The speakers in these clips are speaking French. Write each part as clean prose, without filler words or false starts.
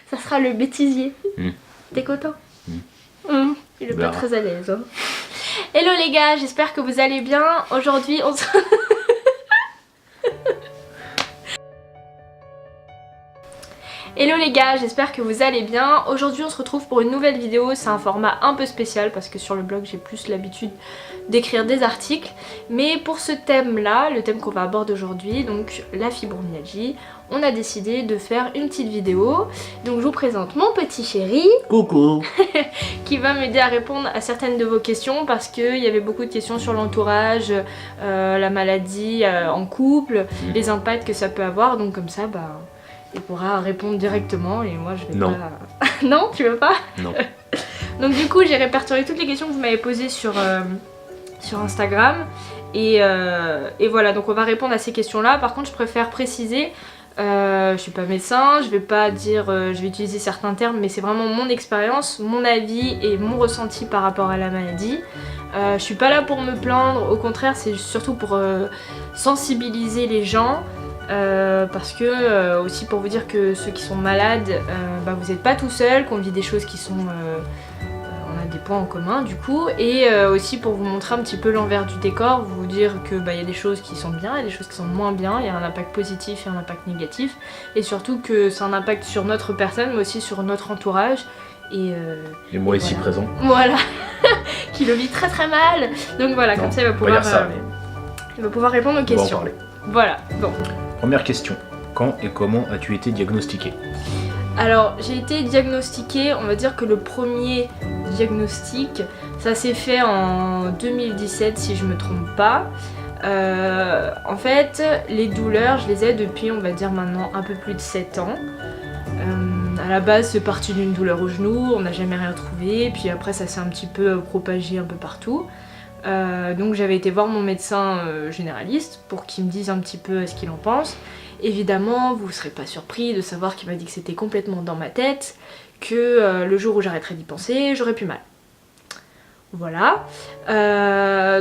Ça sera le bêtisier. T'es content? Il est pas très à l'aise. Hein. Hello les gars, j'espère que vous allez bien. Aujourd'hui on se... Hello les gars, j'espère que vous allez bien. Aujourd'hui on se retrouve pour une nouvelle vidéo. C'est un format un peu spécial parce que sur le blog j'ai plus l'habitude d'écrire des articles. Mais pour ce thème là, le thème qu'on va aborder aujourd'hui, donc la fibromyalgie, on a décidé de faire une petite vidéo. Donc je vous présente mon petit chéri. Coucou. Qui va m'aider à répondre à certaines de vos questions parce qu'il y avait beaucoup de questions sur l'entourage, la maladie en couple, les impacts que ça peut avoir. Donc comme ça, bah... il pourra répondre directement et moi je vais pas... Non, tu veux pas? Non. Donc du coup j'ai répertorié toutes les questions que vous m'avez posées sur Instagram et voilà, donc on va répondre à ces questions là. Par contre je préfère préciser, je suis pas médecin, je vais pas dire, je vais utiliser certains termes, mais c'est vraiment mon expérience, mon avis et mon ressenti par rapport à la maladie. Je suis pas là pour me plaindre, au contraire c'est surtout pour sensibiliser les gens. Parce que aussi pour vous dire que ceux qui sont malades, bah, vous n'êtes pas tout seul, qu'on vit des choses qui sont... on a des points en commun du coup, et aussi pour vous montrer un petit peu l'envers du décor, vous dire que bah, y a des choses qui sont bien et des choses qui sont moins bien, il y a un impact positif et un impact négatif, et surtout que c'est un impact sur notre personne mais aussi sur notre entourage. Et moi et ici voilà. présent. Voilà, qui le vit très très mal. Donc voilà, comme ça il va pouvoir, il va pouvoir répondre aux questions. On va en parler. Voilà, bon. Première question. Quand et comment as-tu été diagnostiquée? Alors j'ai été diagnostiquée, on va dire que le premier diagnostic, ça s'est fait en 2017 si je me trompe pas. En fait, les douleurs, je les ai depuis, on va dire maintenant, un peu plus de 7 ans. À la base, c'est parti d'une douleur au genou, on n'a jamais rien trouvé, puis après ça s'est un petit peu propagé un peu partout. Donc j'avais été voir mon médecin généraliste pour qu'il me dise un petit peu ce qu'il en pense. Évidemment, vous ne serez pas surpris de savoir qu'il m'a dit que c'était complètement dans ma tête, que le jour où j'arrêterais d'y penser, j'aurais plus mal. Voilà.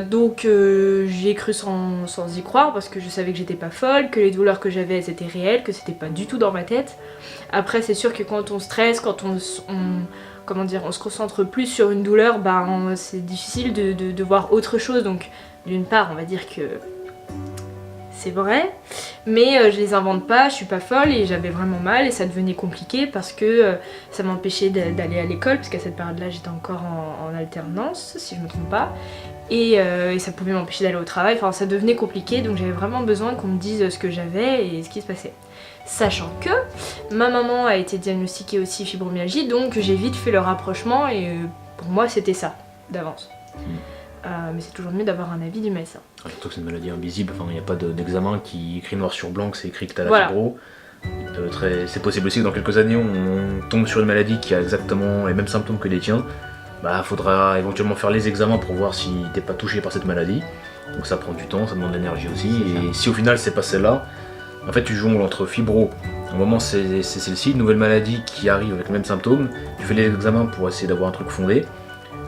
Donc j'ai cru sans y croire parce que je savais que j'étais pas folle, que les douleurs que j'avais elles étaient réelles, que c'était pas du tout dans ma tête. Après c'est sûr que quand on stresse, quand on se concentre plus sur une douleur, bah, c'est difficile de voir autre chose. Donc d'une part on va dire que c'est vrai, mais je les invente pas, je suis pas folle et j'avais vraiment mal et ça devenait compliqué parce que ça m'empêchait d'aller à l'école, parce qu'à cette période-là j'étais encore en alternance, si je me trompe pas, et ça pouvait m'empêcher d'aller au travail, enfin ça devenait compliqué, donc j'avais vraiment besoin qu'on me dise ce que j'avais et ce qui se passait. Sachant que ma maman a été diagnostiquée aussi fibromyalgie, donc j'ai vite fait le rapprochement et pour moi c'était ça, d'avance. Mais c'est toujours mieux d'avoir un avis du médecin. Surtout que c'est une maladie invisible, enfin il n'y a pas d'examen qui écrit noir sur blanc que c'est écrit que t'as la fibro. C'est possible aussi que dans quelques années on tombe sur une maladie qui a exactement les mêmes symptômes que les tiens. Bah faudra éventuellement faire les examens pour voir si t'es pas touché par cette maladie. Donc ça prend du temps, ça demande de l'énergie aussi. Et si au final c'est pas celle-là, en fait tu jongles entre fibro, à un moment c'est celle-ci, une nouvelle maladie qui arrive avec les mêmes symptômes, tu fais les examens pour essayer d'avoir un truc fondé.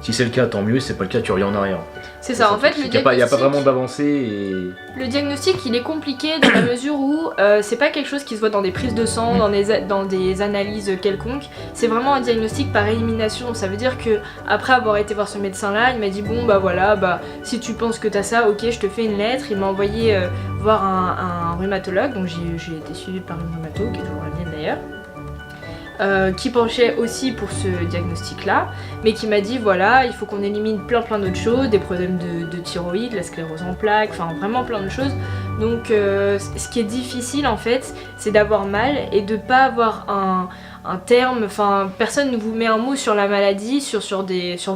Si c'est le cas, tant mieux, si c'est pas le cas, tu reviens en arrière. C'est ça, en fait, le diagnostic... Il n'y a pas vraiment d'avancée et... Le diagnostic, il est compliqué dans la mesure où c'est pas quelque chose qui se voit dans des prises de sang, dans des analyses quelconques. C'est vraiment un diagnostic par élimination. Ça veut dire que après avoir été voir ce médecin-là, il m'a dit bon bah voilà, bah si tu penses que t'as ça, ok, je te fais une lettre. Il m'a envoyé voir un rhumatologue, donc j'ai été suivie par une rhumato, qui est toujours la mienne d'ailleurs. Qui penchait aussi pour ce diagnostic là, mais qui m'a dit voilà, il faut qu'on élimine plein d'autres choses, des problèmes de thyroïde, la sclérose en plaques, enfin vraiment plein de choses. Donc ce qui est difficile en fait, c'est d'avoir mal et de pas avoir un terme, enfin personne ne vous met un mot sur la maladie, sur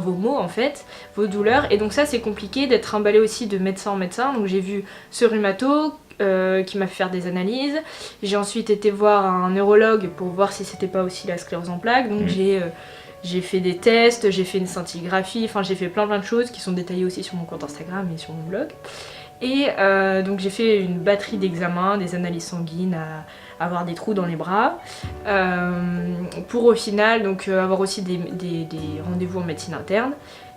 vos maux en fait, vos douleurs, et donc ça c'est compliqué d'être trimballé aussi de médecin en médecin. Donc j'ai vu ce rhumato qui m'a fait faire des analyses, j'ai ensuite été voir un neurologue pour voir si c'était pas aussi la sclérose en plaques, donc j'ai fait des tests, j'ai fait une scintigraphie, enfin j'ai fait plein de choses qui sont détaillées aussi sur mon compte Instagram et sur mon blog. Et donc j'ai fait une batterie d'examens, des analyses sanguines, à avoir des trous dans les bras, pour au final donc avoir aussi des rendez-vous en médecine interne.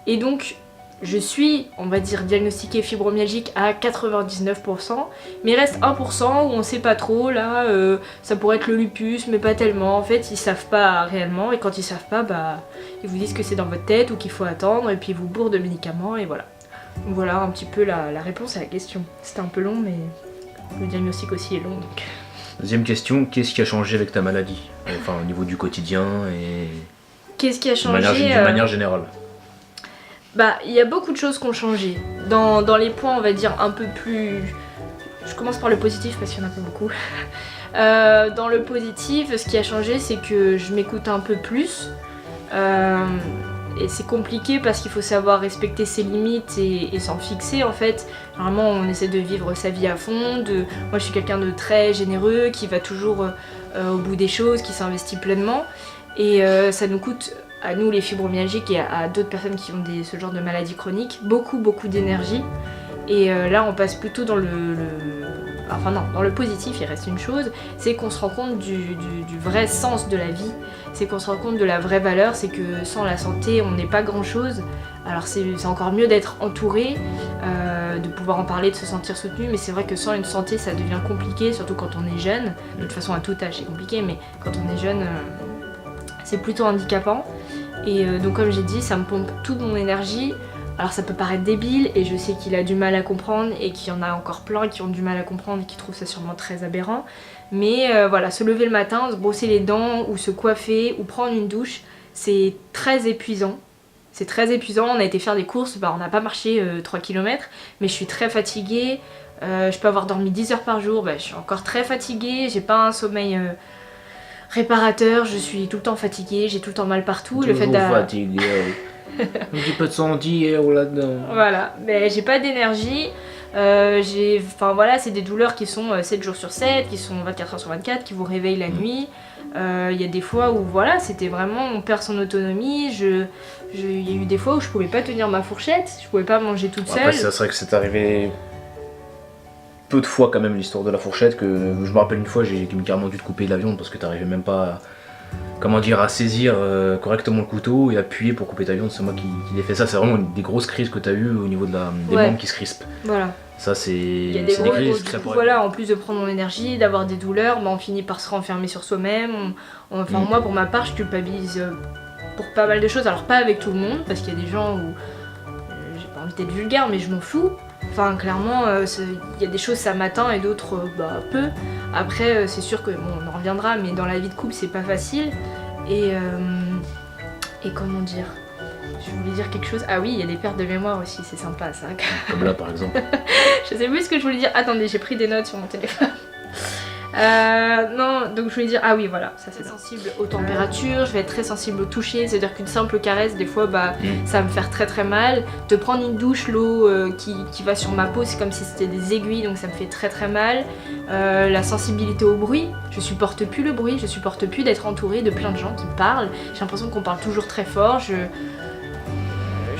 Et donc je suis, on va dire, diagnostiquée fibromyalgique à 99%, mais il reste 1% où on sait pas trop, là, ça pourrait être le lupus, mais pas tellement. En fait, ils savent pas réellement, et quand ils savent pas, bah, ils vous disent que c'est dans votre tête ou qu'il faut attendre, et puis ils vous bourrent de médicaments, et voilà. Donc voilà un petit peu la réponse à la question. C'était un peu long, mais le diagnostic aussi est long, donc... Deuxième question, qu'est-ce qui a changé avec ta maladie? Enfin, au niveau du quotidien et... Qu'est-ce qui a changé de manière générale? Bah, il y a beaucoup de choses qui ont changé. Dans les points, on va dire, un peu plus... Je commence par le positif parce qu'il y en a pas beaucoup. Dans le positif, ce qui a changé, c'est que je m'écoute un peu plus. Et c'est compliqué parce qu'il faut savoir respecter ses limites et s'en fixer en fait. Normalement on essaie de vivre sa vie à fond, moi je suis quelqu'un de très généreux, qui va toujours au bout des choses, qui s'investit pleinement. Et ça nous coûte, à nous les fibromyalgiques et à d'autres personnes qui ont ce genre de maladies chroniques, beaucoup d'énergie. Et là on passe plutôt dans Enfin non, dans le positif, il reste une chose, c'est qu'on se rend compte du vrai sens de la vie, c'est qu'on se rend compte de la vraie valeur, c'est que sans la santé, on n'est pas grand-chose. Alors c'est encore mieux d'être entouré, de pouvoir en parler, de se sentir soutenu, mais c'est vrai que sans une santé, ça devient compliqué, surtout quand on est jeune. De toute façon, à tout âge, c'est compliqué, mais quand on est jeune, c'est plutôt handicapant. Et donc comme j'ai dit, ça me pompe toute mon énergie. Alors ça peut paraître débile et je sais qu'il a du mal à comprendre et qu'il y en a encore plein qui ont du mal à comprendre et qui trouvent ça sûrement très aberrant. Mais voilà, se lever le matin, se brosser les dents ou se coiffer ou prendre une douche, c'est très épuisant. C'est très épuisant, on a été faire des courses, on n'a pas marché 3 km, mais je suis très fatiguée. Je peux avoir dormi 10 heures par jour, je suis encore très fatiguée, j'ai pas un sommeil réparateur, je suis tout le temps fatiguée, j'ai tout le temps mal partout. Toujours fatiguée. Un petit peu de sentir là-dedans. Voilà, mais j'ai pas d'énergie. Enfin voilà, c'est des douleurs qui sont 7 jours sur 7, qui sont 24 heures sur 24, qui vous réveillent la nuit. Il y a des fois où voilà, c'était vraiment, on perd son autonomie. Il y a eu des fois où je pouvais pas tenir ma fourchette, je pouvais pas manger toute seule. Après, c'est vrai que c'est arrivé peu de fois quand même l'histoire de la fourchette. Que je me rappelle une fois, j'ai carrément dû te couper de la viande parce que t'arrivais même pas à saisir correctement le couteau et appuyer pour couper ta viande. C'est moi qui l'ai fait. Ça, c'est vraiment des grosses crises que t'as eues au niveau des membres qui se crispent. Voilà. Ça, c'est des crises que ça pourrait... Voilà, en plus de prendre mon énergie, d'avoir des douleurs, on finit par se renfermer sur soi-même. Moi, pour ma part, je culpabilise pour pas mal de choses. Alors, pas avec tout le monde, parce qu'il y a des gens où j'ai pas envie d'être vulgaire, mais je m'en fous. Enfin, clairement, il y a des choses, ça m'atteint et d'autres, peu. Après, c'est sûr que, on en reviendra, mais dans la vie de couple, c'est pas facile. Et comment dire? Je voulais dire quelque chose. Ah oui, il y a des pertes de mémoire aussi, c'est sympa ça. Comme là, par exemple. Je sais plus ce que je voulais dire. Attendez, j'ai pris des notes sur mon téléphone. Non, donc je voulais dire, ah oui voilà, ça c'est sensible aux températures, je vais être très sensible au toucher, c'est-à-dire qu'une simple caresse des fois ça va me faire très mal. De prendre une douche, l'eau qui va sur ma peau, c'est comme si c'était des aiguilles, donc ça me fait très mal. La sensibilité au bruit, je supporte plus le bruit, je supporte plus d'être entourée de plein de gens qui parlent, j'ai l'impression qu'on parle toujours très fort, je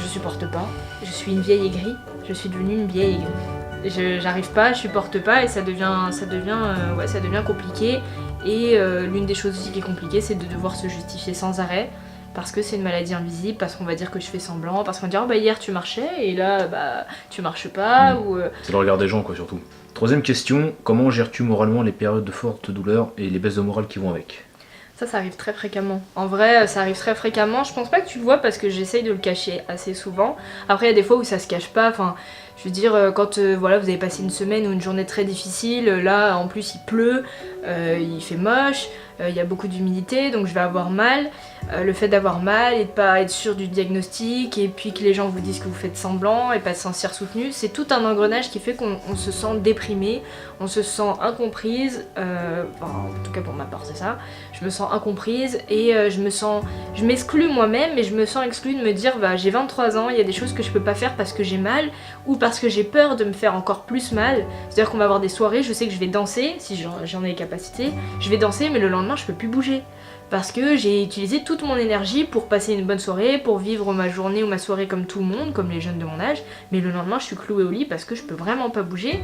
supporte pas, je suis une vieille aigrie, je suis devenue une vieille aigrie. J'arrive pas, je supporte pas et ça devient compliqué. Et l'une des choses aussi qui est compliquée, c'est de devoir se justifier sans arrêt parce que c'est une maladie invisible, parce qu'on va dire que je fais semblant, parce qu'on va dire hier tu marchais et là tu marches pas. C'est le regard des gens quoi surtout. Troisième question, comment gères-tu moralement les périodes de forte douleur et les baisses de morale qui vont avec? Ça arrive très fréquemment. En vrai, ça arrive très fréquemment. Je pense pas que tu le vois parce que j'essaye de le cacher assez souvent. Après, il y a des fois où ça se cache pas. Enfin, je veux dire, quand voilà, vous avez passé une semaine ou une journée très difficile, là, en plus, il pleut, il fait moche, il y a beaucoup d'humidité, donc je vais avoir mal. Le fait d'avoir mal et de pas être sûr du diagnostic, et puis que les gens vous disent que vous faites semblant et pas de se sentir soutenu, c'est tout un engrenage qui fait qu'on se sent déprimé, on se sent incomprise, en tout cas pour ma part c'est ça, je me sens incomprise et je m'exclus moi-même et je me sens exclue de me dire j'ai 23 ans, il y a des choses que je peux pas faire parce que j'ai mal ou parce que j'ai peur de me faire encore plus mal. C'est-à-dire qu'on va avoir des soirées, je sais que je vais danser, si j'en ai les capacités, je vais danser mais le lendemain je peux plus bouger. Parce que j'ai utilisé toute mon énergie pour passer une bonne soirée, pour vivre ma journée ou ma soirée comme tout le monde, comme les jeunes de mon âge, mais le lendemain je suis clouée au lit parce que je peux vraiment pas bouger.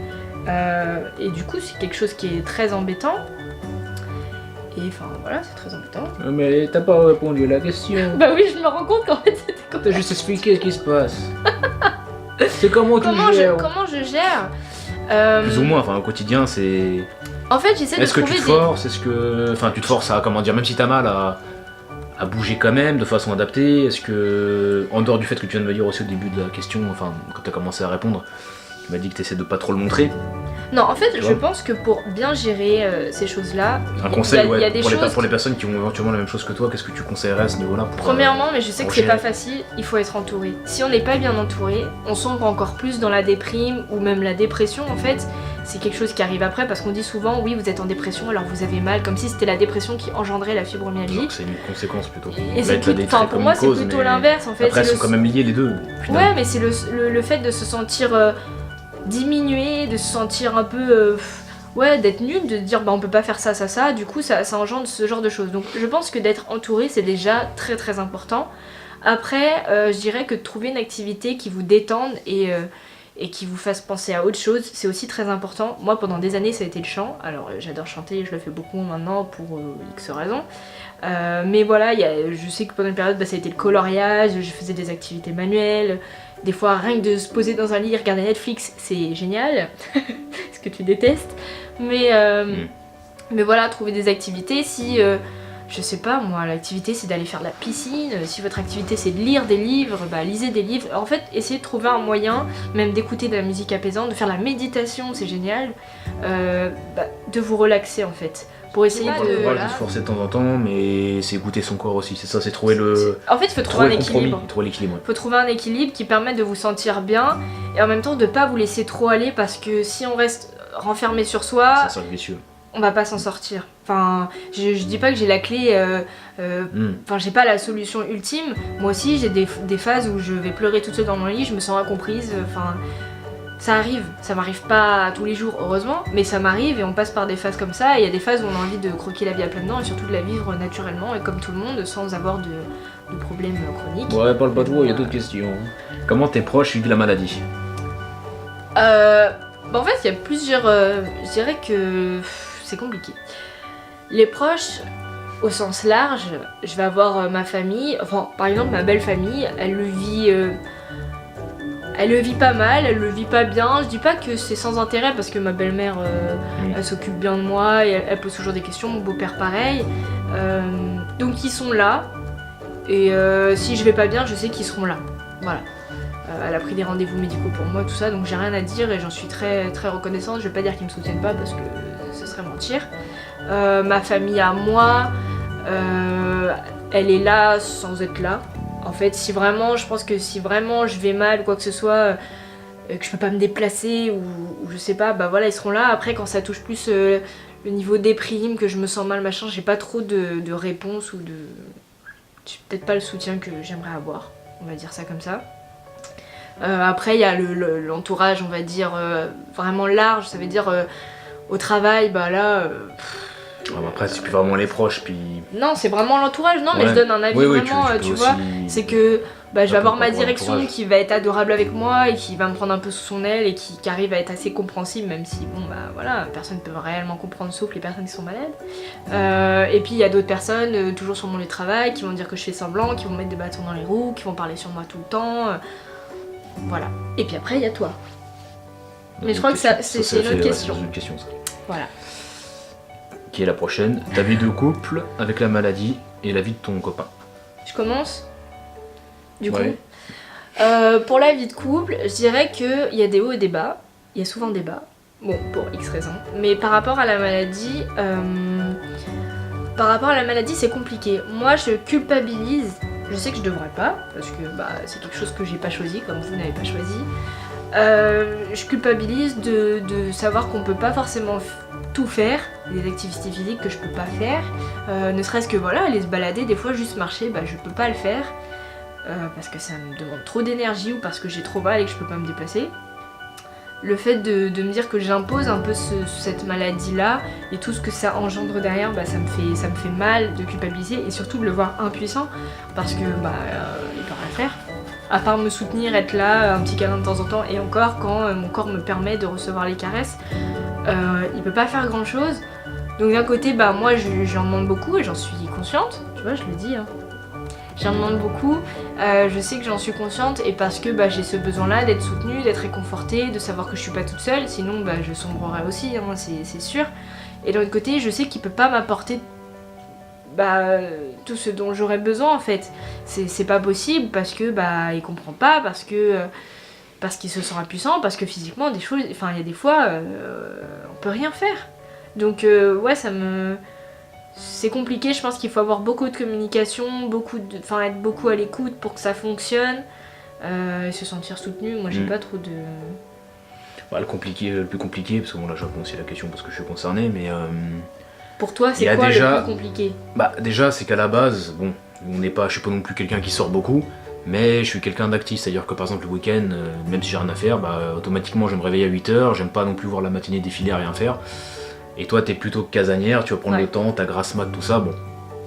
Et du coup c'est quelque chose qui est très embêtant. Et enfin voilà, c'est très important. Mais t'as pas répondu à la question. Bah oui, je me rends compte qu'en fait c'était T'as juste expliqué ce qui se passe. C'est comment tu gères. Comment je gère Plus ou moins, enfin au quotidien c'est... En fait j'essaie de Est-ce que trouver tu te forces, est-ce que... Enfin tu te forces à, comment dire, même si t'as mal à bouger quand même, de façon adaptée. Est-ce que, en dehors du fait que tu viens de me dire aussi au début de la question, enfin quand t'as commencé à répondre, tu m'as dit que t'essaies de pas trop le montrer. Non, en fait, je pense que pour bien gérer ces choses-là, un conseil, il y a des choses pour les personnes qui ont éventuellement la même chose que toi, qu'est-ce que tu conseillerais à ce niveau-là pour, Premièrement, mais je sais que pour c'est pas gérer. facile, il faut être entouré. Si on n'est pas bien entouré, on sombre encore plus dans la déprime ou même la dépression en fait. C'est quelque chose qui arrive après parce qu'on dit souvent oui vous êtes en dépression alors vous avez mal, comme si c'était la dépression qui engendrait la fibromyalgie. Genre, c'est une conséquence plutôt. Et c'est pour moi c'est plutôt l'inverse en fait. Après elles sont quand même liées les deux. Ouais mais c'est le fait de se sentir diminué, de se sentir un peu ouais d'être nul, de dire bah on peut pas faire ça, du coup ça engendre ce genre de choses. Donc je pense que d'être entouré c'est déjà très très important. Après je dirais que de trouver une activité qui vous détende et qui vous fasse penser à autre chose, c'est aussi très important. Moi pendant des années ça a été le chant, alors j'adore chanter, je le fais beaucoup maintenant pour X raisons. Mais voilà, je sais que pendant une période ça a été le coloriage, je faisais des activités manuelles, des fois rien que de se poser dans un lit et regarder Netflix c'est génial, ce que tu détestes. Mais voilà, trouver des activités, si je sais pas moi, l'activité c'est d'aller faire de la piscine, si votre activité c'est de lire des livres, bah lisez des livres. En fait, essayez de trouver un moyen, même d'écouter de la musique apaisante, de faire de la méditation, c'est génial, de vous relaxer en fait. Pour essayer de... Voilà, se forcer de temps en temps, mais c'est écouter son corps aussi, c'est ça, c'est trouver le... En fait, il faut trouver un équilibre. Trouver l'équilibre. Faut trouver un équilibre qui permette de vous sentir bien, et en même temps de pas vous laisser trop aller, parce que si on reste renfermé sur soi... C'est un cercle vicieux. On va pas s'en sortir. Enfin, je dis pas que j'ai la clé, enfin j'ai pas la solution ultime. Moi aussi j'ai des phases où je vais pleurer toute seule dans mon lit, je me sens incomprise, enfin ça arrive. Ça m'arrive pas tous les jours heureusement, mais ça m'arrive et on passe par des phases comme ça. Et il y a des phases où on a envie de croquer la vie à pleines dents et surtout de la vivre naturellement et comme tout le monde sans avoir de problèmes chroniques. Ouais, parle pas de vous, il y a d'autres questions. Comment tes proches vivent la maladie? En fait il y a plusieurs... je dirais que... c'est compliqué. Les proches, au sens large, je vais avoir ma famille, enfin par exemple ma belle famille, elle le vit pas mal, elle le vit pas bien. Je dis pas que c'est sans intérêt parce que ma belle-mère, elle s'occupe bien de moi et elle pose toujours des questions, mon beau-père pareil. Donc ils sont là et si je vais pas bien, je sais qu'ils seront là. Voilà. Elle a pris des rendez-vous médicaux pour moi, tout ça, donc j'ai rien à dire et j'en suis très très reconnaissante. Je vais pas dire qu'ils me soutiennent pas parce que ce serait mentir. Ma famille à moi, elle est là sans être là. En fait, si vraiment, je pense que si vraiment je vais mal ou quoi que ce soit, que je peux pas me déplacer ou je sais pas, bah voilà, ils seront là. Après, quand ça touche plus le niveau déprime, que je me sens mal, machin, j'ai pas trop de réponses ou de... J'ai peut-être pas le soutien que j'aimerais avoir, on va dire ça comme ça. Après, il y a l'entourage, on va dire, vraiment large, ça veut dire au travail, bah là... après, c'est plus vraiment les proches, puis... Non, c'est vraiment l'entourage, non, mais je donne un avis vraiment, tu vois, c'est que bah, je vais avoir ma direction qui va être adorable avec moi et qui va me prendre un peu sous son aile et qui arrive à être assez compréhensible, même si, bon, bah voilà, personne ne peut réellement comprendre sauf les personnes qui sont malades. Et puis il y a d'autres personnes, toujours sur mon lieu de travail, qui vont dire que je fais semblant, qui vont mettre des bâtons dans les roues, qui vont parler sur moi tout le temps... Voilà. Et puis après, il y a toi. Mais je crois que c'est une autre question. C'est une question, ça. Voilà. Qui est la prochaine? Ta vie de couple avec la maladie et la vie de ton copain. Je commence? Du coup pour la vie de couple, je dirais qu'il y a des hauts et des bas. Il y a souvent des bas. Bon, pour X raisons. Mais par rapport à la maladie... c'est compliqué. Moi, je culpabilise... Je sais que je devrais pas, parce que bah, c'est quelque chose que j'ai pas choisi, comme vous n'avez pas choisi. Je culpabilise de savoir qu'on peut pas forcément tout faire, des activités physiques que je peux pas faire, ne serait-ce que voilà, aller se balader, des fois juste marcher, bah je peux pas le faire, parce que ça me demande trop d'énergie ou parce que j'ai trop mal et que je peux pas me déplacer. Le fait de me dire que j'impose un peu cette maladie-là et tout ce que ça engendre derrière, bah, ça me fait mal de culpabiliser et surtout de le voir impuissant parce que bah, il peut rien faire. À part me soutenir, être là, un petit câlin de temps en temps et encore quand mon corps me permet de recevoir les caresses, il peut pas faire grand chose. Donc d'un côté, bah moi j'en demande beaucoup et j'en suis consciente, tu vois, je le dis. Hein. J'en demande beaucoup, je sais que j'en suis consciente et parce que bah, j'ai ce besoin-là d'être soutenue, d'être réconfortée, de savoir que je suis pas toute seule, sinon bah, je sombrerai aussi, hein, c'est sûr. Et d'un autre côté, je sais qu'il peut pas m'apporter bah, tout ce dont j'aurais besoin en fait. C'est pas possible parce que bah, il comprend pas, parce qu'il se sent impuissant, parce que physiquement, il y a des fois, on peut rien faire. Donc ouais, c'est compliqué, je pense qu'il faut avoir beaucoup de communication, être beaucoup à l'écoute pour que ça fonctionne, et se sentir soutenu. Moi j'ai pas trop de... Bah, le plus compliqué, parce que bon là je réponds aussi à la question parce que je suis concerné, mais... Pour toi c'est quoi le plus compliqué? Bah déjà c'est qu'à la base, bon, je suis pas non plus quelqu'un qui sort beaucoup, mais je suis quelqu'un d'actif, c'est-à-dire que par exemple le week-end, même si j'ai rien à faire, bah automatiquement je me réveille à 8h, j'aime pas non plus voir la matinée défiler à rien faire. Et toi t'es plutôt casanière, tu vas prendre le temps, ta grasse mat, tout ça, bon.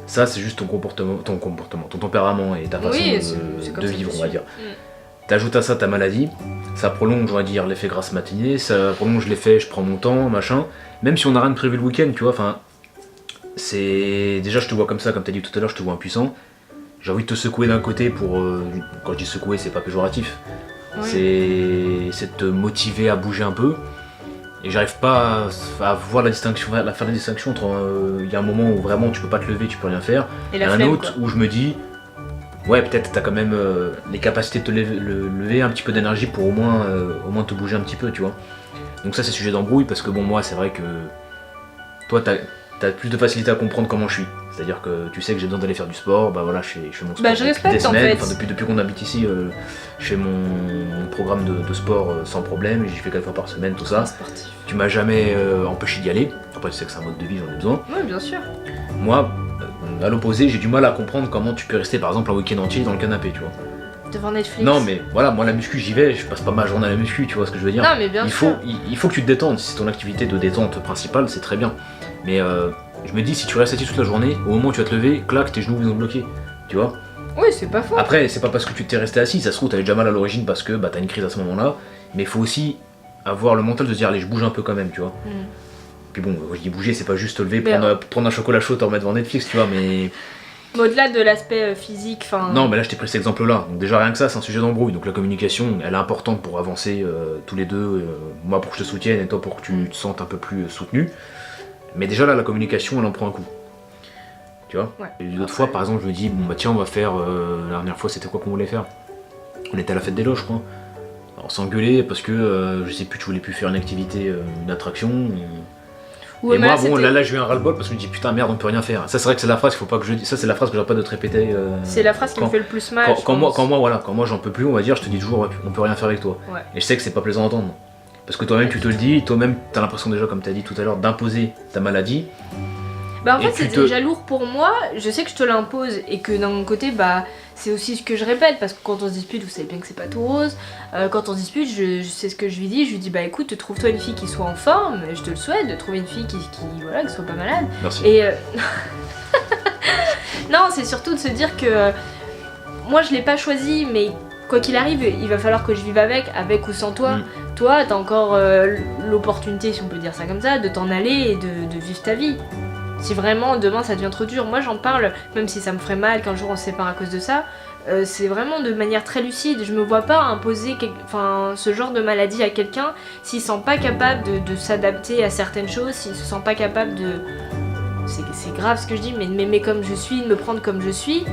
Ça c'est juste ton tempérament et ta façon de vivre, on va dire. T'ajoutes à ça ta maladie, ça prolonge, on va dire, l'effet grasse matinée, ça prolonge l'effet je prends mon temps, machin. Même si on n'a rien de prévu le week-end, tu vois, enfin... C'est... Déjà je te vois comme ça, comme t'as dit tout à l'heure, je te vois impuissant. J'ai envie de te secouer d'un côté pour... Quand je dis secouer, c'est pas péjoratif. Oui. C'est de te motiver à bouger un peu. Et j'arrive pas à voir la distinction, faire la distinction entre il y a un moment où vraiment tu peux pas te lever, tu peux rien faire, et un autre où je me dis ouais peut-être t'as quand même les capacités de te lever un petit peu d'énergie pour au moins te bouger un petit peu, tu vois. Donc ça c'est sujet d'embrouille parce que bon moi c'est vrai que toi t'as plus de facilité à comprendre comment je suis. C'est-à-dire que tu sais que j'ai besoin d'aller faire du sport, bah voilà je fais mon sport depuis des semaines, depuis qu'on habite ici, je fais mon programme de sport sans problème, j'y fais 4 fois par semaine, tout ça. Sportif. Tu m'as jamais empêché d'y aller, après tu sais que c'est un mode de vie, j'en ai besoin. Oui bien sûr. Moi, à l'opposé, j'ai du mal à comprendre comment tu peux rester par exemple un week-end entier dans le canapé, tu vois. Devant Netflix. Non mais voilà, moi la muscu j'y vais, je passe pas ma journée à la muscu, tu vois ce que je veux dire. Non mais bien sûr. Il faut que tu te détendes, si c'est ton activité de détente principale, c'est très bien. Mais je me dis, si tu restes assis toute la journée, au moment où tu vas te lever, clac, tes genoux vont bloquer, tu vois. Oui, c'est pas faux. Après, c'est pas parce que tu t'es resté assis, ça se trouve, t'avais déjà mal à l'origine parce que bah, t'as une crise à ce moment-là, mais il faut aussi avoir le mental de se dire, allez, je bouge un peu quand même, tu vois. Puis bon, je dis bouger, c'est pas juste te lever, prendre un chocolat chaud, t'en remettre devant Netflix, tu vois, mais... Au-delà de l'aspect physique, enfin... Non, mais là, je t'ai pris cet exemple-là. Donc déjà, rien que ça, c'est un sujet d'embrouille. Donc la communication, elle est importante pour avancer tous les deux, moi pour que je te soutienne et toi pour que tu te sentes un peu plus soutenu. Mais déjà là, la communication, elle en prend un coup. Tu vois. Ouais. Et d'autres fois, par exemple, je me dis, bon bah tiens, on va faire... la dernière fois, c'était quoi qu'on voulait faire? On était à la fête des loges, je crois. Alors, on s'engueulait parce que, je sais plus, tu voulais plus faire une activité, une attraction. Et moi, bon, là, je vais un ras-le-bol parce que je me dis, putain, merde, on peut rien faire. Ça, c'est vrai que c'est la phrase, il faut pas que je dise. Ça, c'est la phrase que j'arrête pas de te répéter. C'est la phrase qui me fait le plus mal. Quand moi, j'en peux plus, on va dire, je te dis toujours, on peut rien faire avec toi. Ouais. Et je sais que c'est pas plaisant à entendre. Parce que toi-même tu te le dis, toi-même t'as l'impression déjà, comme t'as dit tout à l'heure, d'imposer ta maladie. Bah en fait c'est déjà lourd pour moi, je sais que je te l'impose et que d'un côté bah c'est aussi ce que je répète parce que quand on se dispute, vous savez bien que c'est pas tout rose, quand on se dispute je sais ce que je lui dis bah écoute trouve-toi une fille qui soit en forme, je te le souhaite de trouver une fille qui soit pas malade. Merci. Et non c'est surtout de se dire que moi je l'ai pas choisi mais quoi qu'il arrive, il va falloir que je vive avec ou sans toi. Toi, t'as encore l'opportunité, si on peut dire ça comme ça, de t'en aller et de vivre ta vie. Si vraiment demain ça devient trop dur, moi j'en parle, même si ça me ferait mal qu'un jour on se sépare à cause de ça, c'est vraiment de manière très lucide. Je me vois pas imposer ce genre de maladie à quelqu'un s'il se sent pas capable de s'adapter à certaines choses, s'il se sent pas capable de... C'est grave ce que je dis, mais de m'aimer comme je suis, de me prendre comme je suis.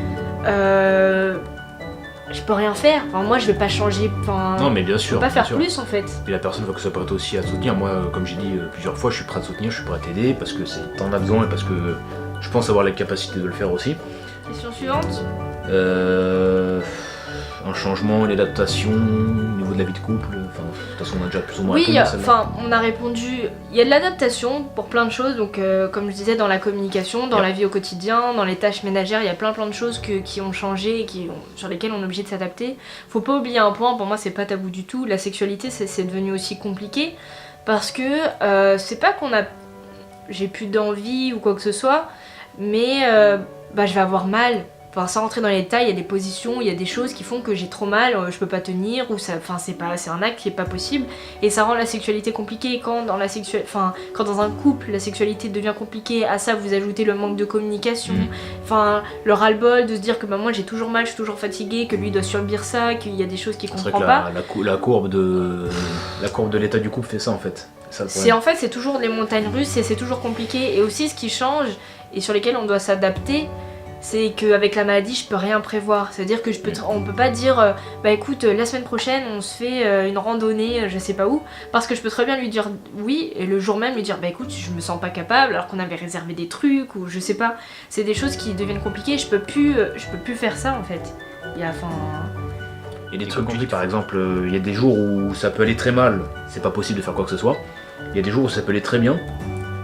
Je peux rien faire, enfin, moi je vais pas changer, non mais bien sûr, je peux pas faire plus en fait. Et la personne va que ça peut être aussi à te soutenir, moi comme j'ai dit plusieurs fois, je suis prêt à te soutenir, je suis prêt à t'aider parce que t'en as besoin et parce que je pense avoir la capacité de le faire aussi. Question suivante. Un changement, une adaptation au niveau de la vie de couple, enfin de toute façon on a déjà plus ou moins répondu. Oui, on a répondu, il y a de l'adaptation pour plein de choses, donc comme je disais dans la communication, dans la vie au quotidien, dans les tâches ménagères, il y a plein de choses qui ont changé, sur lesquelles on est obligé de s'adapter. Faut pas oublier un point, pour moi c'est pas tabou du tout, la sexualité c'est devenu aussi compliqué, parce que c'est pas j'ai plus d'envie ou quoi que ce soit, mais je vais avoir mal. Enfin, sans rentrer dans les détails, il y a des positions, il y a des choses qui font que j'ai trop mal, je peux pas tenir, ou ça, enfin, c'est un acte qui est pas possible, et ça rend la sexualité compliquée. Quand dans quand dans un couple, la sexualité devient compliquée, à ça vous ajoutez le manque de communication, enfin, le ras-le-bol de se dire que bah, moi j'ai toujours mal, je suis toujours fatiguée, que lui doit subir ça, qu'il y a des choses qu'il comprend pas. La courbe de l'état du couple fait ça en fait. C'est toujours les montagnes russes et c'est toujours compliqué. Et aussi ce qui change et sur lesquels on doit s'adapter, c'est qu'avec la maladie je peux rien prévoir. C'est-à-dire que on peut pas dire bah écoute la semaine prochaine on se fait une randonnée je sais pas où, parce que je peux très bien lui dire oui et le jour même lui dire bah écoute je me sens pas capable alors qu'on avait réservé des trucs ou je sais pas. C'est des choses qui deviennent compliquées, je peux plus faire ça en fait. Il y a des trucs compliqués, par exemple, il y a des jours où ça peut aller très mal, c'est pas possible de faire quoi que ce soit. Il y a des jours où ça peut aller très bien.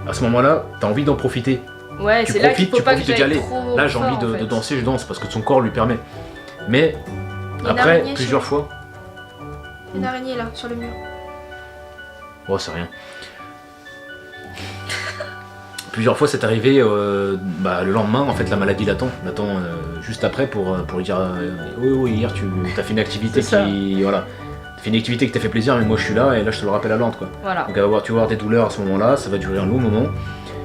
À ce moment-là, t'as envie d'en profiter. Ouais, c'est là qu'il faut pas que d'y aller. Là, j'ai envie de danser, je danse parce que son corps lui permet. Mais après, plusieurs fois. Une araignée là, sur le mur. Oh, c'est rien. Plusieurs fois, c'est arrivé le lendemain, en fait, la maladie l'attend juste après pour lui dire oui, hier tu as fait une activité T'as fait une activité qui t'a fait plaisir, mais moi je suis là et là je te le rappelle à l'ordre quoi. Voilà. Donc tu vas avoir des douleurs à ce moment-là, ça va durer un long moment.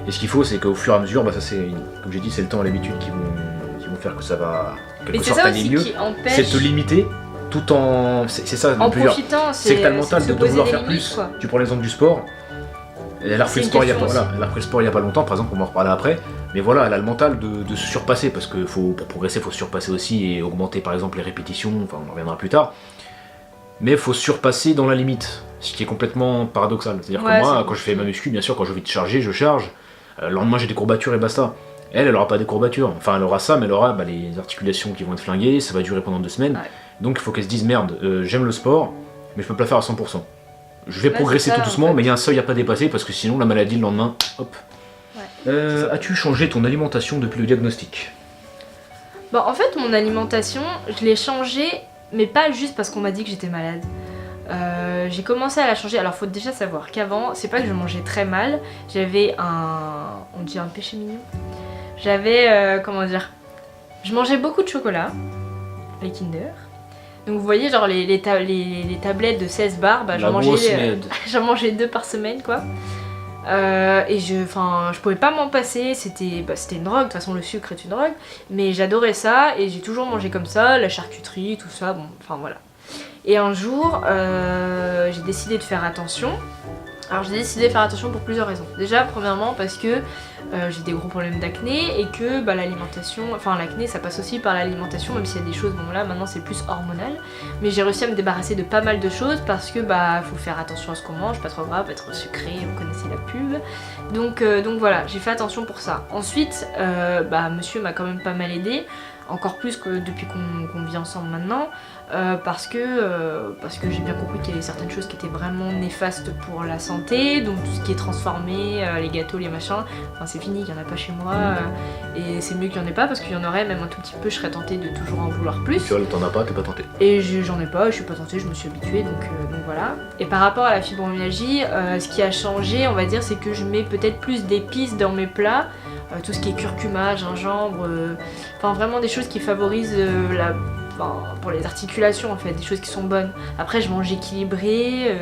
Et ce qu'il faut, c'est qu'au fur et à mesure, ça c'est, comme j'ai dit, c'est le temps et l'habitude qui vont faire que ça va quelque sorte aller mieux. C'est te limiter tout en. C'est ça en profitant, c'est que t'as le mental de vouloir faire plus. Quoi. Tu prends l'exemple du sport. Elle a repris le sport il y a pas longtemps, par exemple, on va en reparler après. Mais voilà, elle a le mental de se surpasser parce que pour progresser, il faut se surpasser aussi et augmenter par exemple les répétitions. Enfin, on en reviendra plus tard. Mais il faut se surpasser dans la limite, ce qui est complètement paradoxal. C'est-à-dire que moi, quand je fais ma muscu, bien sûr, quand j'ai envie de charger, je charge. Le lendemain, j'ai des courbatures et basta. Elle aura pas des courbatures. Enfin, elle aura ça, mais elle aura les articulations qui vont être flinguées. Ça va durer pendant 2 semaines. Ouais. Donc, il faut qu'elle se dise merde, j'aime le sport, mais je peux pas le faire à 100%. Je vais progresser tout doucement, en fait. Mais il y a un seuil à pas dépasser parce que sinon, la maladie, le lendemain, hop. Ouais. As-tu changé ton alimentation depuis le diagnostic ? Bon, en fait, mon alimentation, je l'ai changée, mais pas juste parce qu'on m'a dit que j'étais malade. J'ai commencé à la changer. Alors, faut déjà savoir qu'avant, c'est pas que je mangeais très mal. J'avais on dit un péché mignon. J'avais, je mangeais beaucoup de chocolat, les Kinder. Donc vous voyez, genre les tablettes de 16 barres, bah, j'en mangeais 2 par semaine, quoi. Et je pouvais pas m'en passer, c'était une drogue, de toute façon le sucre est une drogue, mais j'adorais ça et j'ai toujours mangé comme ça, la charcuterie, tout ça, bon, enfin voilà. Et un jour, j'ai décidé de faire attention. Alors j'ai décidé de faire attention pour plusieurs raisons. Déjà, premièrement parce que j'ai des gros problèmes d'acné et que l'alimentation, enfin l'acné ça passe aussi par l'alimentation, même s'il y a des choses, bon là maintenant c'est plus hormonal. Mais j'ai réussi à me débarrasser de pas mal de choses parce que faut faire attention à ce qu'on mange, pas trop gras, pas trop sucré, vous connaissez la pub. Donc voilà, j'ai fait attention pour ça. Ensuite, monsieur m'a quand même pas mal aidé. Encore plus que depuis qu'on vit ensemble maintenant, parce que j'ai bien compris qu'il y avait certaines choses qui étaient vraiment néfastes pour la santé, donc tout ce qui est transformé, les gâteaux, les machins, enfin c'est fini, il n'y en a pas chez moi, et c'est mieux qu'il n'y en ait pas, parce qu'il y en aurait même un tout petit peu, je serais tentée de toujours en vouloir plus. Tu vois, t'en as pas, t'es pas tentée. Et j'en ai pas, je suis pas tentée, je me suis habituée, donc voilà. Et par rapport à la fibromyalgie, ce qui a changé, on va dire, c'est que je mets peut-être plus d'épices dans mes plats, tout ce qui est curcuma, gingembre, enfin vraiment des choses qui favorisent pour les articulations en fait, des choses qui sont bonnes. Après je mange équilibré,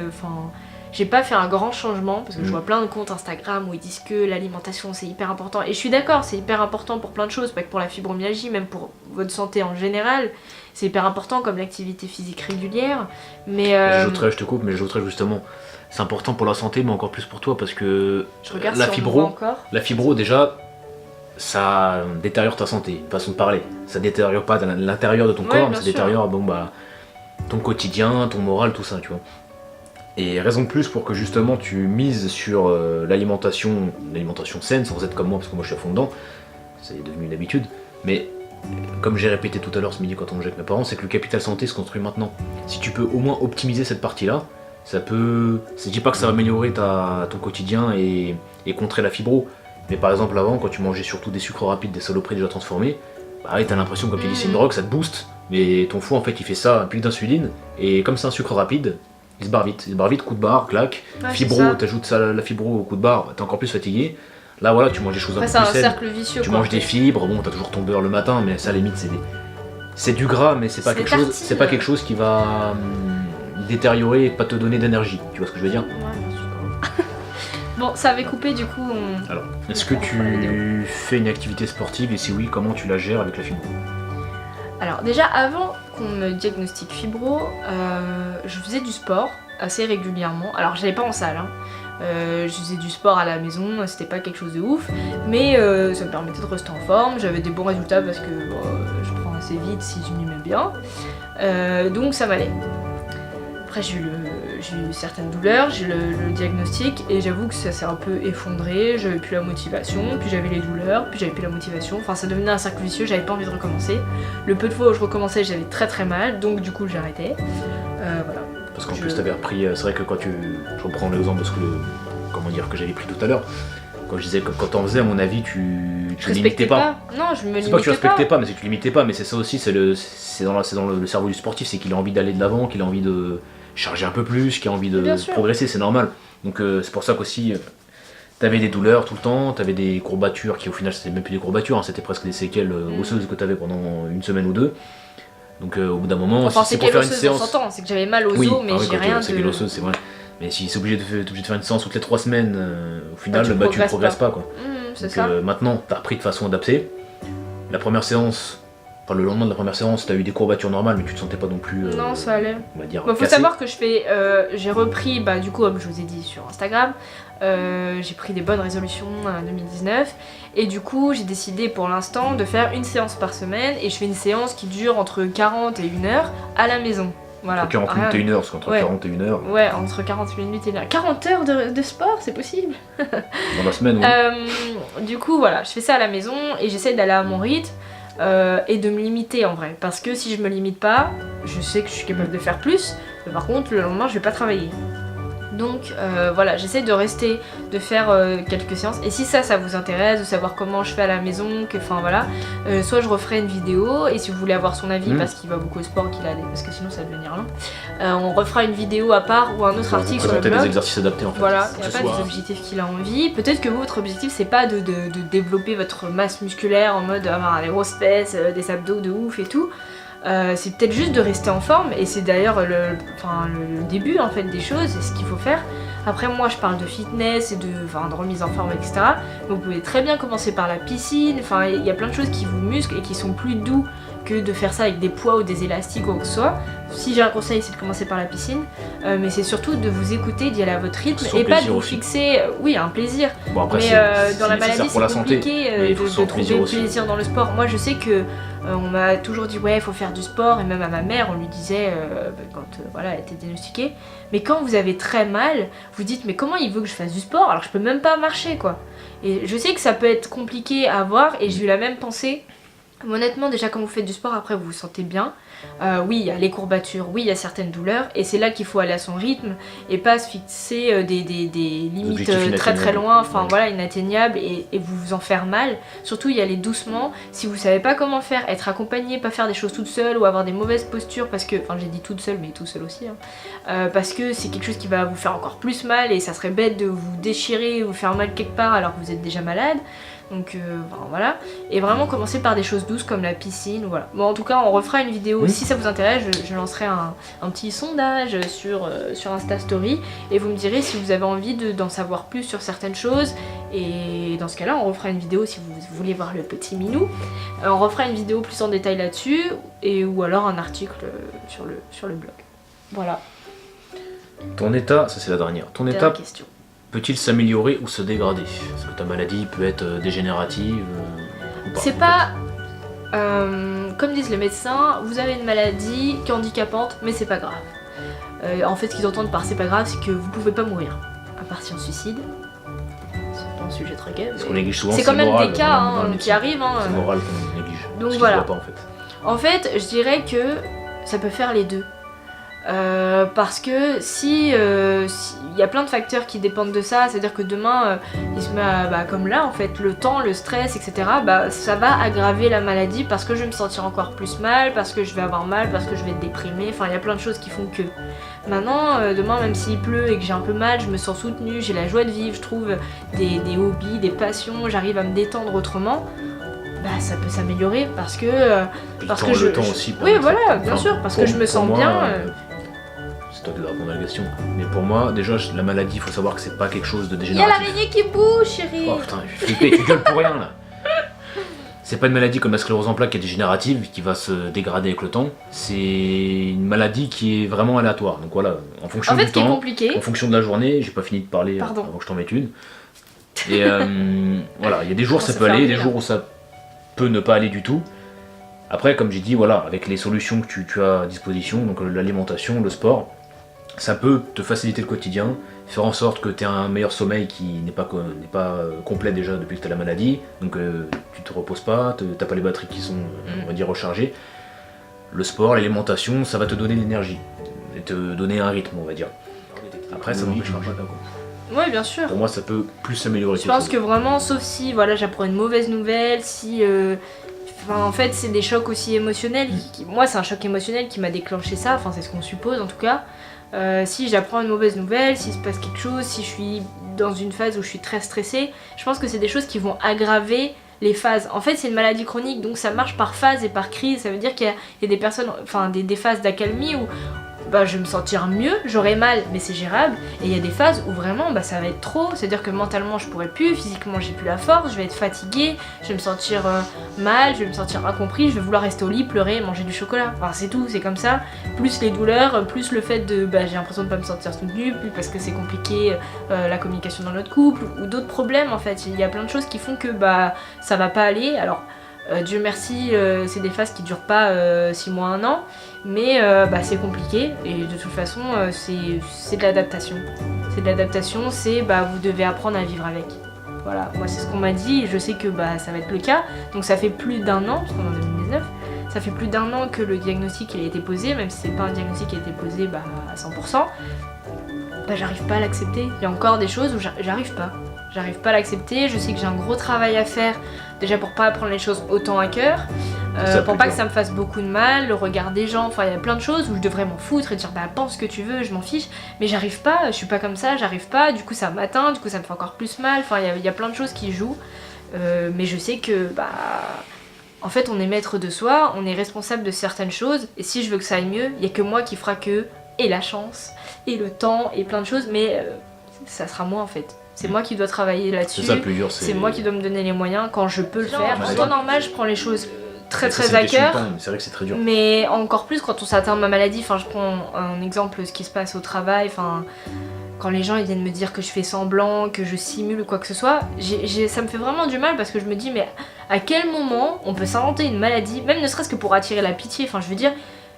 j'ai pas fait un grand changement parce que je vois plein de comptes Instagram où ils disent que l'alimentation c'est hyper important et je suis d'accord, c'est hyper important pour plein de choses, pas que pour la fibromyalgie, même pour votre santé en général. C'est hyper important comme l'activité physique régulière, mais je te coupe, mais j'ajouterais justement, c'est important pour la santé mais encore plus pour toi parce que la fibro déjà ça détériore ta santé, façon de parler. Ça détériore pas l'intérieur de ton corps, mais ça détériore ton quotidien, ton moral, tout ça, tu vois. Et raison de plus pour que justement tu mises sur l'alimentation saine, sans être comme moi, parce que moi je suis à fond dedans, c'est devenu une habitude. Mais comme j'ai répété tout à l'heure ce midi quand on mangeait avec mes parents, c'est que le capital santé se construit maintenant. Si tu peux au moins optimiser cette partie-là, ça peut... Je dis pas que ça va améliorer ton quotidien et contrer la fibro. Mais par exemple avant, quand tu mangeais surtout des sucres rapides, des saloperies déjà transformées, t'as l'impression, comme tu dis, c'est une drogue, ça te booste, mais ton foie en fait il fait ça, un pic d'insuline, et comme c'est un sucre rapide, il se barre vite, coup de barre, claque, fibro, t'ajoutes ça, la fibro au coup de barre, t'es encore plus fatigué, Là voilà, tu manges des choses un Après, peu c'est un plus saines. cercle vicieux. Tu quoi. manges des fibres, bon, t'as toujours ton beurre le matin, mais ça, à la limite, c'est du gras, mais c'est pas, C'est pas quelque chose qui va détériorer et pas te donner d'énergie. Tu vois ce que je veux dire? Ouais, bien sûr. Bon, ça avait coupé, du coup. Alors, est-ce que tu fais une activité sportive et si oui, comment tu la gères avec la fibro? Alors, déjà, avant qu'on me diagnostique fibro, je faisais du sport assez régulièrement. Alors, j'allais pas en salle, hein. Je faisais du sport à la maison, c'était pas quelque chose de ouf, mais ça me permettait de rester en forme, j'avais des bons résultats parce que je prends assez vite si je m'y mets bien, donc ça m'allait. Après j'ai eu certaines douleurs, j'ai eu le diagnostic et j'avoue que ça s'est un peu effondré, j'avais plus la motivation, puis j'avais les douleurs, puis j'avais plus la motivation, enfin ça devenait un cercle vicieux, j'avais pas envie de recommencer. Le peu de fois où je recommençais j'avais très très mal, donc du coup j'arrêtais, voilà. Parce qu'en plus t'avais repris, c'est vrai que je reprends l'exemple de ce que j'avais pris tout à l'heure, quand je disais que quand t'en faisais à mon avis tu limitais pas. Non, je me limitais pas. C'est pas que tu respectais pas, mais c'est que tu limitais pas, mais c'est ça aussi, c'est dans le cerveau du sportif, c'est qu'il a envie d'aller de l'avant, qu'il a envie de charger un peu plus, qu'il a envie de progresser, c'est normal. Donc c'est pour ça qu'aussi t'avais des douleurs tout le temps, t'avais des courbatures qui au final c'était même plus des courbatures, hein, c'était presque des séquelles osseuses que t'avais pendant une semaine ou deux. Donc au bout d'un moment, enfin, si c'est pour faire une séance, on s'entend, c'est que j'avais mal aux os, mais j'ai rien de... C'est que l'osseuse, c'est vrai. Mais si c'est obligé de faire une séance toutes les 3 semaines, au final, tu progresses pas quoi. C'est ça. Maintenant, t'as repris de façon adaptée. La première séance, enfin le lendemain de la première séance, t'as eu des courbatures normales, mais tu te sentais pas non plus. Non, ça allait. On va dire. Faut cassé. savoir que j'ai repris, du coup, comme je vous ai dit sur Instagram, j'ai pris des bonnes résolutions en 2019 et du coup j'ai décidé pour l'instant de faire une séance par semaine et je fais une séance qui dure entre 40 et 1 heure à la maison. Voilà. Entre 40 minutes et 1 heure, parce qu'entre 40 et 1 heure. Ouais, entre 40 minutes et 1 heure. 40 heures de sport, c'est possible. Dans la semaine, oui. Du coup, voilà, je fais ça à la maison et j'essaie d'aller à mon rythme et de me limiter en vrai. Parce que si je me limite pas, je sais que je suis capable de faire plus, mais par contre, le lendemain, je vais pas travailler. Donc voilà, j'essaie de faire quelques séances. Et si ça vous intéresse, de savoir comment je fais à la maison, soit je referai une vidéo, et si vous voulez avoir son avis, parce qu'il va beaucoup au sport, parce que sinon ça va devenir long, on refera une vidéo à part ou un autre article sur le blog. Des exercices adaptés en fait. Voilà, il n'y a pas des objectifs qu'il a envie. Peut-être que votre objectif c'est pas de développer votre masse musculaire en mode avoir des grosses fesses, des abdos de ouf et tout. C'est peut-être juste de rester en forme et c'est d'ailleurs le début en fait des choses, c'est ce qu'il faut faire. Après moi je parle de fitness et de remise en forme, etc. Vous pouvez très bien commencer par la piscine, il y a plein de choses qui vous musclent et qui sont plus doux que de faire ça avec des poids ou des élastiques ou quoi que ce soit. Si j'ai un conseil, c'est de commencer par la piscine, mais c'est surtout de vous écouter, d'y aller à votre rythme et pas de vous fixer, oui un plaisir, bon, après, mais dans la maladie c'est compliqué de trouver plaisir dans le sport. Moi je sais que on m'a toujours dit ouais il faut faire du sport et même à ma mère on lui disait quand elle était diagnostiquée, mais quand vous avez très mal vous dites mais comment il veut que je fasse du sport alors que je peux même pas marcher quoi. Et je sais que ça peut être compliqué à voir et j'ai eu la même pensée. Honnêtement, déjà quand vous faites du sport, après vous vous sentez bien. Oui, il y a les courbatures, oui, il y a certaines douleurs, et c'est là qu'il faut aller à son rythme et pas se fixer des limites très très loin, inatteignables et vous en faire mal. Surtout y aller doucement. Si vous savez pas comment faire, être accompagné, pas faire des choses toute seule ou avoir des mauvaises postures, parce que, j'ai dit toute seule, mais tout seul aussi, parce que c'est quelque chose qui va vous faire encore plus mal et ça serait bête de vous déchirer ou vous faire mal quelque part alors que vous êtes déjà malade. Donc voilà, et vraiment commencer par des choses douces comme la piscine, voilà. Bon en tout cas on refera une vidéo, si ça vous intéresse, je lancerai un petit sondage sur Insta Story et vous me direz si vous avez envie d'en savoir plus sur certaines choses et dans ce cas là on refera une vidéo si vous voulez voir le petit minou, on refera une vidéo plus en détail là-dessus ou alors un article sur le blog. Voilà. Ton état, ça c'est la dernière, Question. Peut-il s'améliorer ou se dégrader? Est-ce que ta maladie peut être dégénérative ou pas? C'est pas... comme disent les médecins, vous avez une maladie qui est handicapante, mais c'est pas grave. En fait, ce qu'ils entendent par c'est pas grave, c'est que vous pouvez pas mourir. À part si on se suicide. C'est pas un sujet très gai. Parce qu'on néglige souvent, c'est quand même moral, des cas qui arrivent. C'est moral qu'on néglige. Donc voilà. Pas, en fait, je dirais que ça peut faire les deux. Parce que si il y a plein de facteurs qui dépendent de ça, c'est-à-dire que demain il se met comme là en fait, le temps, le stress, etc. Ça va aggraver la maladie parce que je vais me sentir encore plus mal, parce que je vais avoir mal, parce que je vais être déprimée, enfin il y a plein de choses qui font que. Maintenant, demain même s'il pleut et que j'ai un peu mal, je me sens soutenue, j'ai la joie de vivre, je trouve des hobbies, des passions, j'arrive à me détendre autrement. Ça peut s'améliorer parce que le temps aussi. Oui voilà, bien sûr, parce que je me sens bien. C'est toi qui dois répondre à la question. Mais pour moi, déjà, la maladie, il faut savoir que c'est pas quelque chose de Il y a dégénératif. l'araignée qui bouge, chérie. Oh putain, je suis flippé, tu gueules pour rien là. C'est pas une maladie comme la sclérose en plaques qui est dégénérative, qui va se dégrader avec le temps. C'est une maladie qui est vraiment aléatoire. Donc voilà, en fonction du temps, en fonction de la journée, j'ai pas fini de parler avant que je t'en mette une. Et voilà, il y a des jours ça peut aller, des jours où ça peut ne pas aller du tout. Après, comme j'ai dit, voilà, avec les solutions que tu as à disposition, donc l'alimentation, le sport, ça peut te faciliter le quotidien, faire en sorte que tu aies un meilleur sommeil qui n'est pas complet déjà depuis que tu as la maladie, donc tu te reposes pas, t'as pas les batteries qui sont, on va dire, rechargées. Le sport, l'alimentation, ça va te donner de l'énergie, et te donner un rythme, on va dire. Après, ça n'empêchera pas d'accord. Oui, bien sûr. Pour moi, ça peut plus s'améliorer. Je pense que vraiment, sauf si voilà, j'apprends une mauvaise nouvelle, si... en fait, c'est des chocs aussi émotionnels. Moi, c'est un choc émotionnel qui m'a déclenché ça, enfin, c'est ce qu'on suppose en tout cas. Si j'apprends une mauvaise nouvelle, s'il se passe quelque chose, si je suis dans une phase où je suis très stressée, je pense que c'est des choses qui vont aggraver les phases. En fait, c'est une maladie chronique, donc ça marche par phase et par crise. Ça veut dire qu'il y a des personnes, enfin des phases d'accalmie où je vais me sentir mieux, j'aurai mal, mais c'est gérable. Et il y a des phases où vraiment ça va être trop, c'est-à-dire que mentalement je pourrai plus, physiquement j'ai plus la force, je vais être fatiguée, je vais me sentir mal, je vais me sentir incompris, je vais vouloir rester au lit, pleurer, manger du chocolat. Enfin c'est tout, c'est comme ça. Plus les douleurs, plus le fait de j'ai l'impression de pas me sentir soutenue, plus parce que c'est compliqué la communication dans notre couple, ou d'autres problèmes en fait. Il y a plein de choses qui font que ça va pas aller. Alors Dieu merci, c'est des phases qui durent pas 6 mois, 1 an, mais c'est compliqué et de toute façon c'est de l'adaptation. C'est de l'adaptation, vous devez apprendre à vivre avec. Voilà, moi c'est ce qu'on m'a dit et je sais que ça va être le cas. Donc ça fait plus d'1 an, parce qu'on est en 2019, ça fait plus d'1 an que le diagnostic il a été posé, même si c'est pas un diagnostic qui a été posé à 100%, j'arrive pas à l'accepter. Il y a encore des choses où j'arrive pas. J'arrive pas à l'accepter, je sais que j'ai un gros travail à faire, déjà pour pas prendre les choses autant à cœur, pour pas que ça me fasse beaucoup de mal, le regard des gens, enfin il y a plein de choses où je devrais m'en foutre et dire pense ce que tu veux, je m'en fiche, mais j'arrive pas, je suis pas comme ça, j'arrive pas, du coup ça m'atteint, du coup ça me fait encore plus mal, enfin il y a plein de choses qui jouent, mais je sais que en fait on est maître de soi, on est responsable de certaines choses, et si je veux que ça aille mieux, il y a que moi qui fera que, et la chance, et le temps, et plein de choses, mais ça sera moi en fait. C'est moi qui dois travailler là-dessus, c'est ça le plus dur, c'est moi qui dois me donner les moyens quand je peux le faire. En temps normal, je prends les choses très à cœur, c'est vrai que c'est très dur. Mais encore plus quand on s'atteint de ma maladie, je prends un exemple, ce qui se passe au travail, quand les gens ils viennent me dire que je fais semblant, que je simule ou quoi que ce soit, ça me fait vraiment du mal parce que je me dis mais à quel moment on peut s'inventer une maladie, même ne serait-ce que pour attirer la pitié, je veux dire...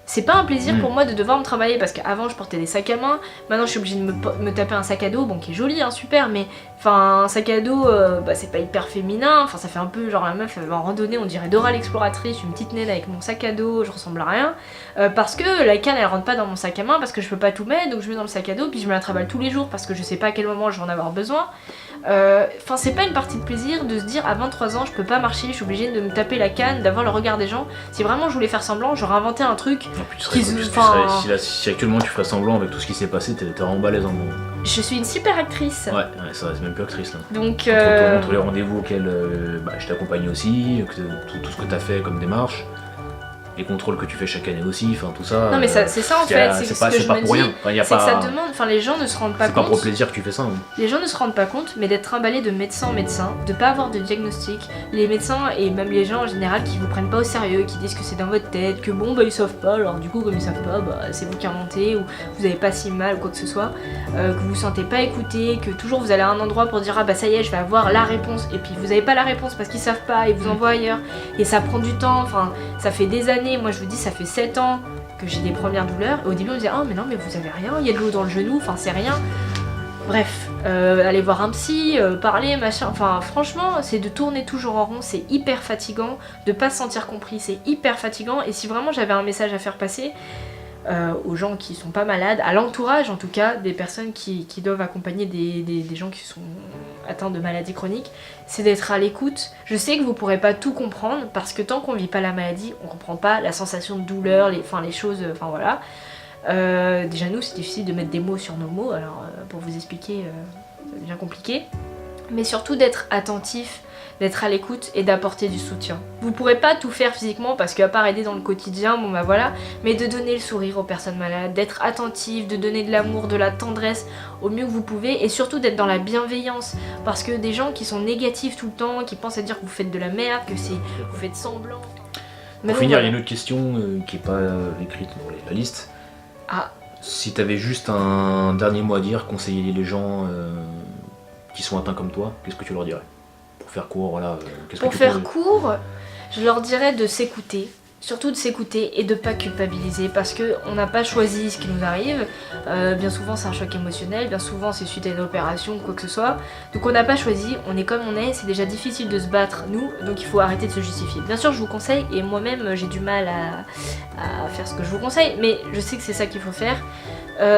C'est pas un plaisir pour moi de devoir me travailler parce qu'avant je portais des sacs à main, maintenant je suis obligée de me taper un sac à dos, qui est joli, super, mais un sac à dos c'est pas hyper féminin, ça fait un peu genre la meuf elle va en randonnée, on dirait Dora l'exploratrice, une petite naine avec mon sac à dos, je ressemble à rien, parce que la canne elle rentre pas dans mon sac à main parce que je peux pas tout mettre, donc je mets dans le sac à dos puis je me la travaille tous les jours parce que je sais pas à quel moment je vais en avoir besoin. C'est pas une partie de plaisir de se dire à 23 ans je peux pas marcher, je suis obligée de me taper la canne, d'avoir le regard des gens. Si vraiment je voulais faire semblant, j'aurais inventé un truc. Si actuellement tu ferais semblant avec tout ce qui s'est passé, t'es vraiment balèze en moment. Je suis une super actrice. Ouais, ça reste même plus actrice là. Donc entre les rendez-vous auxquels je t'accompagne aussi, tout ce que t'as fait comme démarche, les contrôles que tu fais chaque année aussi, tout ça. Non mais c'est ça en fait, c'est ce que je me dis, c'est que ça demande, les gens ne se rendent pas compte. C'est pas pour le plaisir que tu fais ça. Les gens ne se rendent pas compte, mais d'être trimballé de médecin en médecin, de pas avoir de diagnostic, les médecins et même les gens en général qui vous prennent pas au sérieux, qui disent que c'est dans votre tête, que ils savent pas, alors du coup comme ils savent pas, c'est vous qui inventez, ou vous avez pas si mal ou quoi que ce soit, que vous vous sentez pas écouté, que toujours vous allez à un endroit pour dire ça y est je vais avoir la réponse, et puis vous avez pas la réponse parce qu'ils savent pas, ils vous envoient ailleurs, et ça prend du temps, ça fait des années. Moi je vous dis ça fait 7 ans que j'ai des premières douleurs et au début on me disait mais non mais vous avez rien, il y a de l'eau dans le genou, c'est rien. Bref, aller voir un psy, parler, machin, franchement c'est de tourner toujours en rond, c'est hyper fatigant, de pas se sentir compris, c'est hyper fatigant et si vraiment j'avais un message à faire passer, aux gens qui sont pas malades, à l'entourage en tout cas, des personnes qui doivent accompagner des gens qui sont atteints de maladies chroniques, c'est d'être à l'écoute. Je sais que vous pourrez pas tout comprendre, parce que tant qu'on vit pas la maladie, on comprend pas la sensation de douleur, les choses, enfin voilà. Déjà nous c'est difficile de mettre des mots sur nos mots, alors pour vous expliquer ça devient compliqué. Mais surtout d'être attentif, d'être à l'écoute et d'apporter du soutien. Vous pourrez pas tout faire physiquement parce qu'à part aider dans le quotidien, bon bah voilà, mais de donner le sourire aux personnes malades, d'être attentif, de donner de l'amour, de la tendresse au mieux que vous pouvez, et surtout d'être dans la bienveillance, parce que des gens qui sont négatifs tout le temps, qui pensent à dire que vous faites de la merde, que vous faites semblant. Pour finir, il y a une autre question qui est pas écrite dans la liste. Ah. Si t'avais juste un dernier mot à dire, conseiller les gens qui sont atteints comme toi, qu'est-ce que tu leur dirais? Pour faire court, voilà. Pour faire court, je leur dirais de s'écouter, surtout de s'écouter et de pas culpabiliser, parce qu'on n'a pas choisi ce qui nous arrive. Bien souvent c'est un choc émotionnel, bien souvent c'est suite à une opération ou quoi que ce soit. Donc on n'a pas choisi, on est comme on est, c'est déjà difficile de se battre nous, donc il faut arrêter de se justifier. Bien sûr je vous conseille, et moi-même j'ai du mal à faire ce que je vous conseille, mais je sais que c'est ça qu'il faut faire.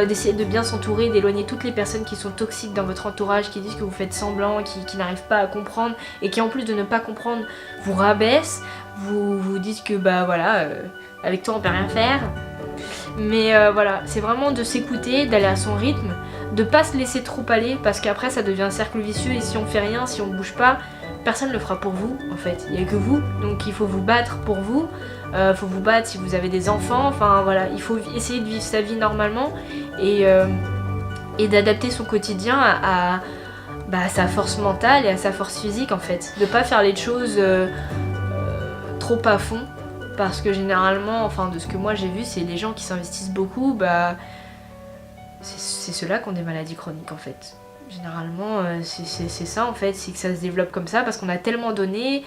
D'essayer de bien s'entourer, d'éloigner toutes les personnes qui sont toxiques dans votre entourage, qui disent que vous faites semblant, qui n'arrivent pas à comprendre, et qui en plus de ne pas comprendre vous rabaissent, vous disent que bah voilà, avec toi on peut rien faire. Mais voilà, c'est vraiment de s'écouter, d'aller à son rythme, de pas se laisser trop aller, parce qu'après ça devient un cercle vicieux, et si on fait rien, si on bouge pas, personne ne le fera pour vous en fait, il n'y a que vous, donc il faut vous battre pour vous. Faut vous battre si vous avez des enfants, enfin voilà, il faut essayer de vivre sa vie normalement et d'adapter son quotidien à sa force mentale et à sa force physique en fait. De pas faire les choses trop à fond, parce que généralement, enfin de ce que moi j'ai vu, c'est les gens qui s'investissent beaucoup, bah c'est ceux-là qui ont des maladies chroniques en fait. Généralement c'est ça en fait, c'est que ça se développe comme ça parce qu'on a tellement donné,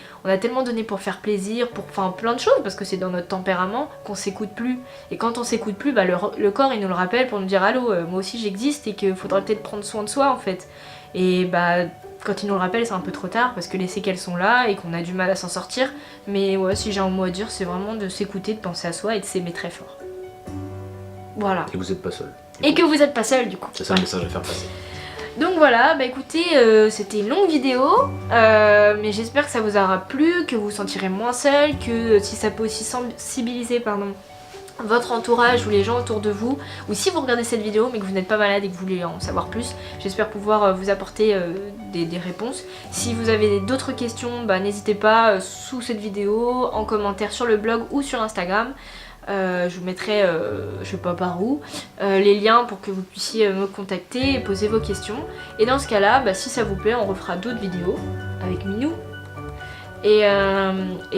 pour faire plaisir, pour enfin plein de choses, parce que c'est dans notre tempérament qu'on s'écoute plus. Et quand on s'écoute plus, bah, le corps il nous le rappelle pour nous dire allô, moi aussi j'existe et qu'il faudrait peut-être prendre soin de soi en fait. Et bah quand il nous le rappelle c'est un peu trop tard parce que les séquelles sont là et qu'on a du mal à s'en sortir. Mais ouais, si j'ai un mot à dire, c'est vraiment de s'écouter, de penser à soi et de s'aimer très fort. Voilà. Et vous êtes pas seul. Et que vous êtes pas seul du coup. C'est ça le message à faire passer. Donc voilà, bah écoutez, c'était une longue vidéo, mais j'espère que ça vous aura plu, que vous vous sentirez moins seul, que si ça peut aussi sensibiliser votre entourage ou les gens autour de vous, ou si vous regardez cette vidéo mais que vous n'êtes pas malade et que vous voulez en savoir plus, j'espère pouvoir vous apporter des réponses. Si vous avez d'autres questions, bah, n'hésitez pas sous cette vidéo, en commentaire sur le blog ou sur Instagram. Je vous mettrai, je sais pas par où, les liens pour que vous puissiez me contacter et poser vos questions. Et dans ce cas-là, bah, si ça vous plaît, on refera d'autres vidéos avec Minou. Et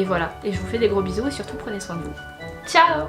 voilà, et je vous fais des gros bisous et surtout prenez soin de vous. Ciao!